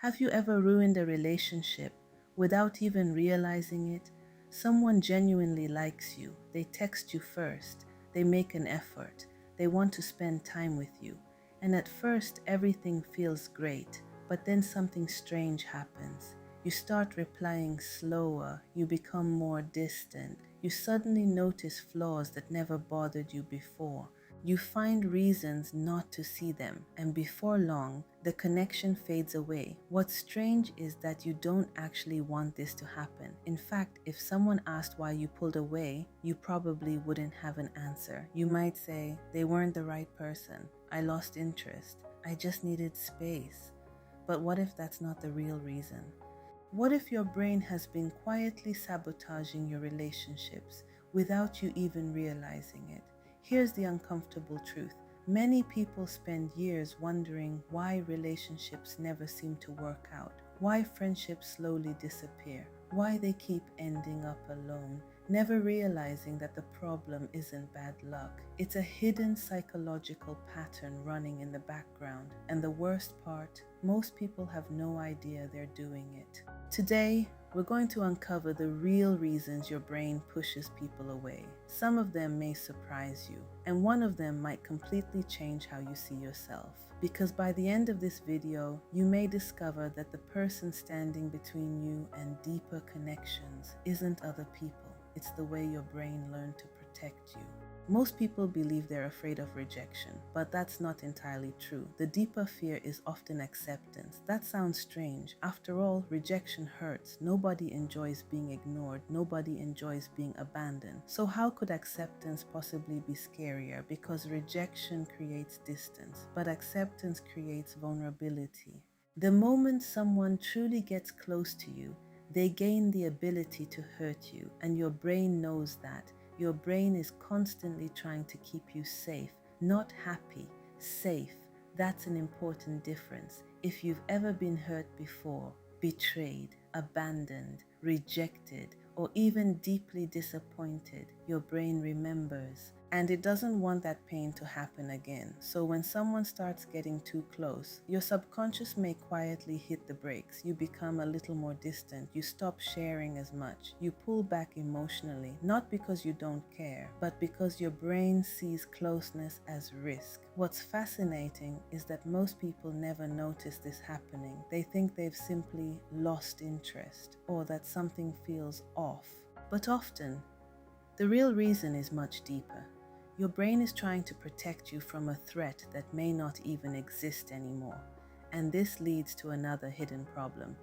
Have you ever ruined a relationship without even realizing it? Someone genuinely likes you. They text you first. They make an effort. They want to spend time with you. And at first, everything feels great, but then something strange happens. You start replying slower. You become more distant. You suddenly notice flaws that never bothered you before. You find reasons not to see them, and before long, the connection fades away. What's strange is that you don't actually want this to happen. In fact, if someone asked why you pulled away, you probably wouldn't have an answer. You might say, they weren't the right person. I lost interest. I just needed space. But what if that's not the real reason? What if your brain has been quietly sabotaging your relationships without you even realizing it? Here's the uncomfortable truth. Many people spend years wondering why relationships never seem to work out, why friendships slowly disappear, why they keep ending up alone, never realizing that the problem isn't bad luck. It's a hidden psychological pattern running in the background, and the worst part, most people have no idea they're doing it. Today, we're going to uncover the real reasons your brain pushes people away. Some of them may surprise you, and one of them might completely change how you see yourself. Because by the end of this video, you may discover that the person standing between you and deeper connections isn't other people. It's the way your brain learned to protect you. Most people believe they're afraid of rejection, but that's not entirely true. The deeper fear is often acceptance. That sounds strange. After all, rejection hurts. Nobody enjoys being ignored. Nobody enjoys being abandoned. So how could acceptance possibly be scarier? Because rejection creates distance, but acceptance creates vulnerability. The moment someone truly gets close to you, they gain the ability to hurt you, and your brain knows that. Your brain is constantly trying to keep you safe, not happy, safe. That's an important difference. If you've ever been hurt before, betrayed, abandoned, rejected, or even deeply disappointed, your brain remembers. And it doesn't want that pain to happen again. So when someone starts getting too close, your subconscious may quietly hit the brakes. You become a little more distant. You stop sharing as much. You pull back emotionally, not because you don't care, but because your brain sees closeness as risk. What's fascinating is that most people never notice this happening. They think they've simply lost interest or that something feels off. But often, the real reason is much deeper. Your brain is trying to protect you from a threat that may not even exist anymore. And this leads to another hidden problem.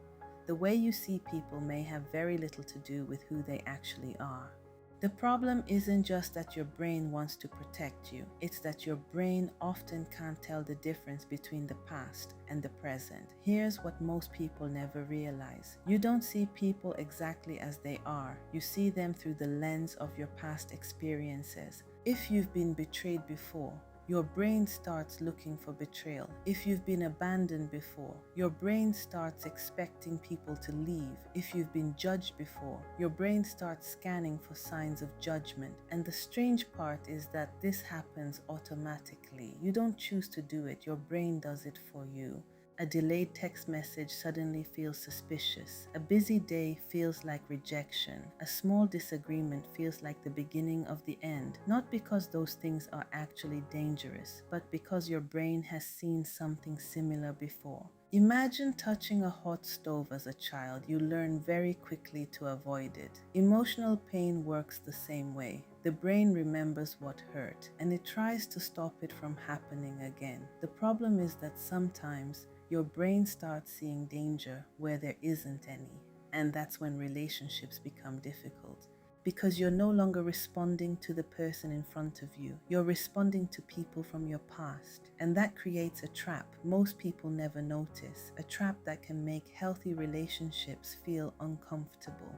The way you see people may have very little to do with who they actually are. The problem isn't just that your brain wants to protect you, it's that your brain often can't tell the difference between the past and the present. Here's what most people never realize. You don't see people exactly as they are. You see them through the lens of your past experiences. If you've been betrayed before, your brain starts looking for betrayal. If you've been abandoned before, your brain starts expecting people to leave. If you've been judged before, your brain starts scanning for signs of judgment. And the strange part is that this happens automatically. You don't choose to do it, your brain does it for you. A delayed text message suddenly feels suspicious. A busy day feels like rejection. A small disagreement feels like the beginning of the end. Not because those things are actually dangerous, but because your brain has seen something similar before. Imagine touching a hot stove as a child. You learn very quickly to avoid it. Emotional pain works the same way. The brain remembers what hurt, and it tries to stop it from happening again. The problem is that sometimes your brain starts seeing danger where there isn't any, and that's when relationships become difficult. Because you're no longer responding to the person in front of you. You're responding to people from your past. And that creates a trap most people never notice. A trap that can make healthy relationships feel uncomfortable.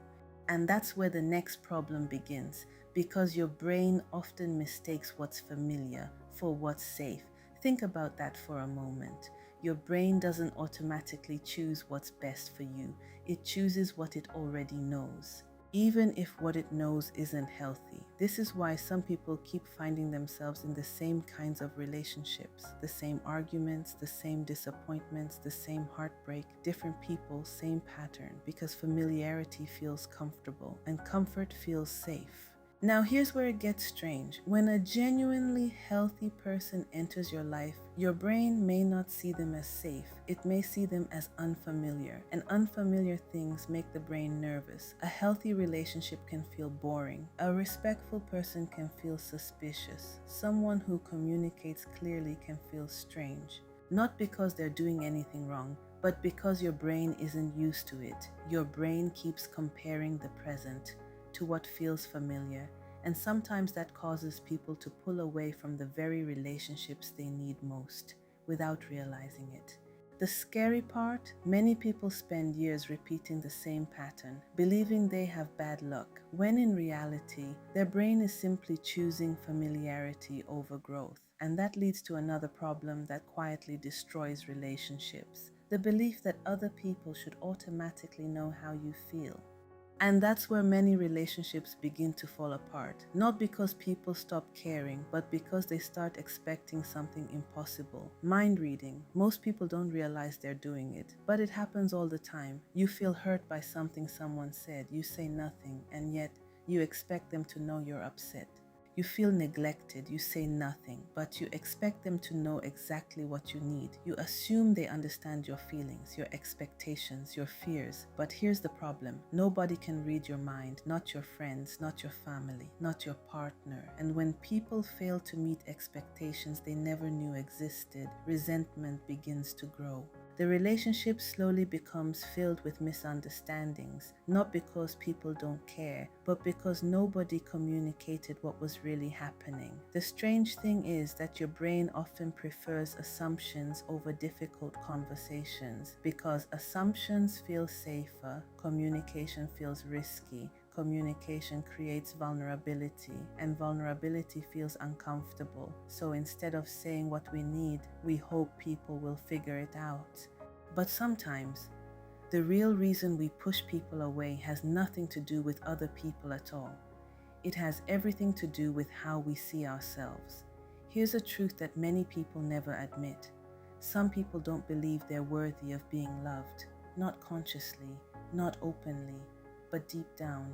And that's where the next problem begins. Because your brain often mistakes what's familiar for what's safe. Think about that for a moment. Your brain doesn't automatically choose what's best for you. It chooses what it already knows, even if what it knows isn't healthy. This is why some people keep finding themselves in the same kinds of relationships, the same arguments, the same disappointments, the same heartbreak, different people, same pattern, because familiarity feels comfortable and comfort feels safe. Now, here's where it gets strange. When a genuinely healthy person enters your life, your brain may not see them as safe. It may see them as unfamiliar, and unfamiliar things make the brain nervous. A healthy relationship can feel boring. A respectful person can feel suspicious. Someone who communicates clearly can feel strange. Not because they're doing anything wrong, but because your brain isn't used to it. Your brain keeps comparing the present to what feels familiar, and sometimes that causes people to pull away from the very relationships they need most without realizing it. The scary part, many people spend years repeating the same pattern, believing they have bad luck, when in reality, their brain is simply choosing familiarity over growth. And that leads to another problem that quietly destroys relationships: the belief that other people should automatically know how you feel. And that's where many relationships begin to fall apart, not because people stop caring, but because they start expecting something impossible. Mind reading. Most people don't realize they're doing it, but it happens all the time. You feel hurt by something someone said, you say nothing, and yet you expect them to know you're upset. You feel neglected, you say nothing, but you expect them to know exactly what you need. You assume they understand your feelings, your expectations, your fears. But here's the problem: nobody can read your mind, not your friends, not your family, not your partner. And when people fail to meet expectations they never knew existed, resentment begins to grow. The relationship slowly becomes filled with misunderstandings, not because people don't care, but because nobody communicated what was really happening. The strange thing is that your brain often prefers assumptions over difficult conversations, because assumptions feel safer, communication feels risky, communication creates vulnerability, and vulnerability feels uncomfortable. So instead of saying what we need, we hope people will figure it out. But sometimes, the real reason we push people away has nothing to do with other people at all. It has everything to do with how we see ourselves. Here's a truth that many people never admit. Some people don't believe they're worthy of being loved, not consciously, not openly, but deep down,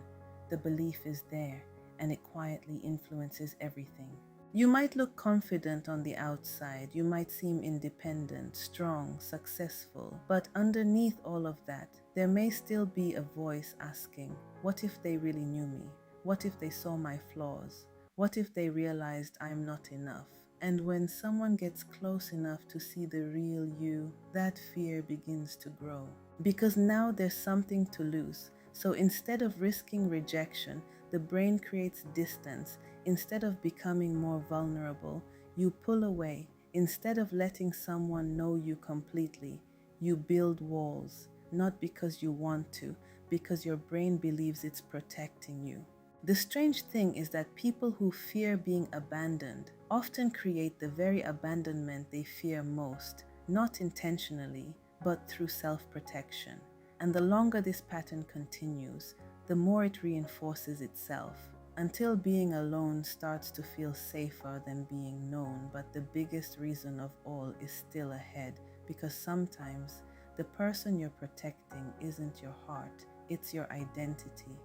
the belief is there, and it quietly influences everything. You might look confident on the outside, you might seem independent, strong, successful, but underneath all of that, there may still be a voice asking, what if they really knew me? What if they saw my flaws? What if they realized I'm not enough? And when someone gets close enough to see the real you, that fear begins to grow. Because now there's something to lose. So instead of risking rejection, the brain creates distance. Instead of becoming more vulnerable, you pull away. Instead of letting someone know you completely, you build walls. Not because you want to, because your brain believes it's protecting you. The strange thing is that people who fear being abandoned often create the very abandonment they fear most, not intentionally, but through self-protection. And the longer this pattern continues, the more it reinforces itself, until being alone starts to feel safer than being known. But the biggest reason of all is still ahead, because sometimes the person you're protecting isn't your heart, it's your identity.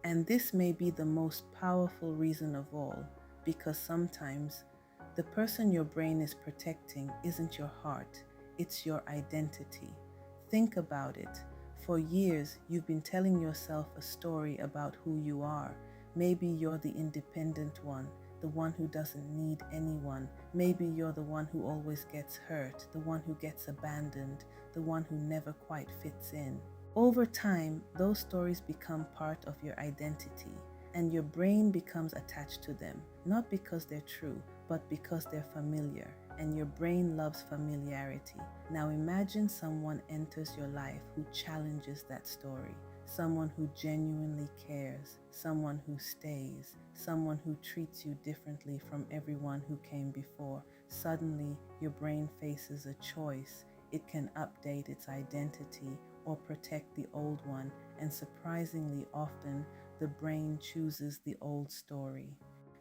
And this may be the most powerful reason of all, because sometimes the person your brain is protecting isn't your heart, it's your identity. Think about it. For years, you've been telling yourself a story about who you are. Maybe you're the independent one, the one who doesn't need anyone. Maybe you're the one who always gets hurt, the one who gets abandoned, the one who never quite fits in. Over time, those stories become part of your identity, and your brain becomes attached to them, not because they're true, but because they're familiar, and your brain loves familiarity. Now imagine someone enters your life who challenges that story, someone who genuinely cares, someone who stays, someone who treats you differently from everyone who came before. Suddenly, your brain faces a choice. It can update its identity or protect the old one, and surprisingly often, the brain chooses the old story.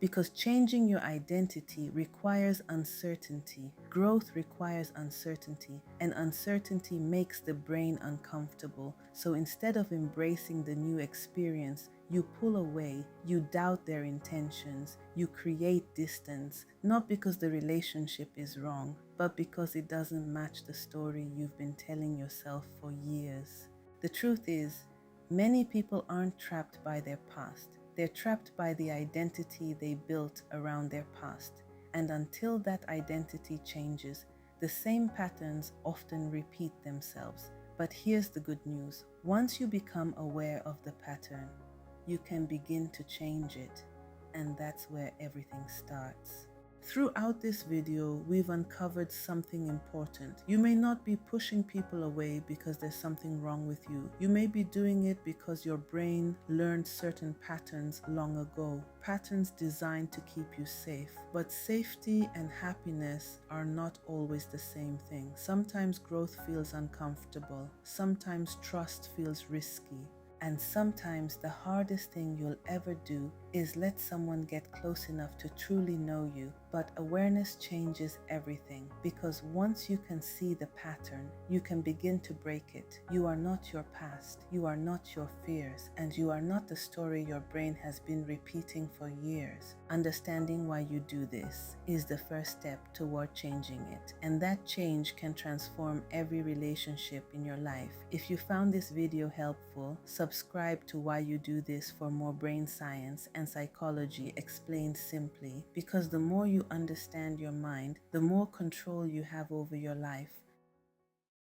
Because changing your identity requires uncertainty. Growth requires uncertainty, and uncertainty makes the brain uncomfortable. So instead of embracing the new experience, you pull away, you doubt their intentions, you create distance, not because the relationship is wrong, but because it doesn't match the story you've been telling yourself for years. The truth is, many people aren't trapped by their past. They're trapped by the identity they built around their past. And until that identity changes, the same patterns often repeat themselves. But here's the good news. Once you become aware of the pattern, you can begin to change it. And that's where everything starts. Throughout this video, we've uncovered something important. You may not be pushing people away because there's something wrong with you. You may be doing it because your brain learned certain patterns long ago, patterns designed to keep you safe. But safety and happiness are not always the same thing. Sometimes growth feels uncomfortable. Sometimes trust feels risky. And sometimes the hardest thing you'll ever do is let someone get close enough to truly know you. But awareness changes everything, because once you can see the pattern, you can begin to break it. You are not your past, you are not your fears, and you are not the story your brain has been repeating for years. Understanding why you do this is the first step toward changing it, and that change can transform every relationship in your life. If you found this video helpful, subscribe to Why You Do This for more brain science and psychology explained simply, because the more you understand your mind, the more control you have over your life.